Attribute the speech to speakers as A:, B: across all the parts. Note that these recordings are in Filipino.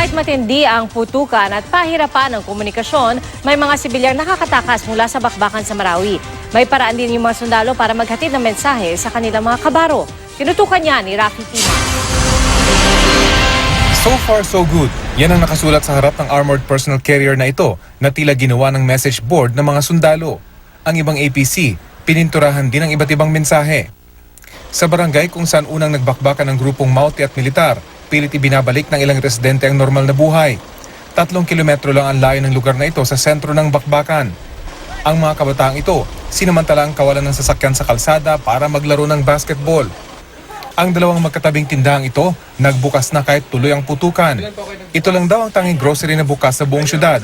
A: Kahit matindi ang putukan at pahirapan ng komunikasyon, may mga sibilyang nakakatakas mula sa bakbakan sa Marawi. May paraan din yung mga sundalo para maghatid ng mensahe sa kanilang mga kabaro. Tinutukan niya ni Rafi Tima.
B: So far, so good. Yan ang nakasulat sa harap ng armored personal carrier na ito na tila ginawa ng message board ng mga sundalo. Ang ibang APC, pininturahan din ang iba't ibang mensahe. Sa barangay kung saan unang nagbakbakan ng grupong Mauti at militar, pilit ibinabalik ng ilang residente ang normal na buhay. 3 kilometro lang ang layo ng lugar na ito sa sentro ng bakbakan. Ang mga kabataang ito, sinamantala ang kawalan ng sasakyan sa kalsada para maglaro ng basketball. Ang dalawang magkatabing tindahang ito, nagbukas na kahit tuloy ang putukan. Ito lang daw ang tanging grocery na bukas sa buong syudad.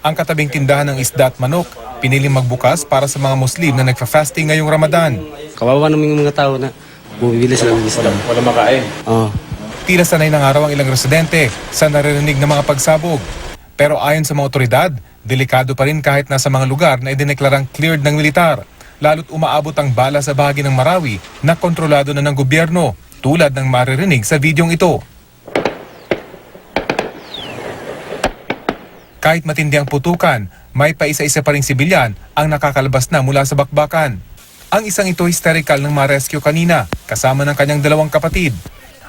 B: Ang katabing tindahan ng isda at manok, piniling magbukas para sa mga Muslim na nagfa-fasting ngayong Ramadan.
C: Kawawa naman yung mga tao na bumibili sila ng isda.
B: Wala makain.
C: Oo.
B: Tila sanay ng araw ang ilang residente sa naririnig na mga pagsabog. Pero ayon sa mga otoridad, delikado pa rin kahit nasa mga lugar na idineklarang cleared ng militar. Lalo't umaabot ang bala sa bahagi ng Marawi na kontrolado na ng gobyerno, tulad ng maririnig sa videong ito. Kahit matindi ang putukan, may paisa-isa pa ring sibilyan ang nakakalabas na mula sa bakbakan. Ang isang ito hysterical ng ma-rescue kanina, kasama ng kanyang 2 kapatid.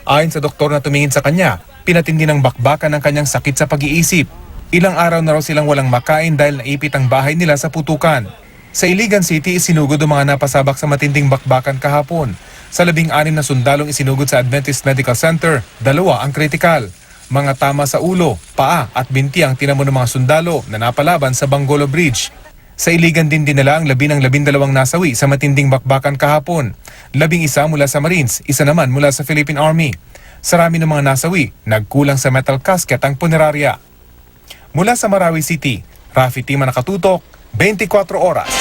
B: Ayon sa doktor na tumingin sa kanya, pinatindi ng bakbakan ng kanyang sakit sa pag-iisip. Ilang araw na raw silang walang makain dahil naipit ang bahay nila sa putukan. Sa Iligan City, isinugod ang mga napasabak sa matinding bakbakan kahapon. Sa 16 na sundalong isinugod sa Adventist Medical Center, 2 ang kritikal. Mga tama sa ulo, paa at binti ang tinamo ng mga sundalo na napalaban sa Bangolo Bridge. Sa Iligan din dinala ang 12 nasawi sa matinding bakbakan kahapon. 11 mula sa Marines, 1 naman mula sa Philippine Army. Sa rami ng mga nasawi, nagkulang sa metal casket ang punerarya. Mula sa Marawi City, Rafi Tima nakatutok, 24 oras.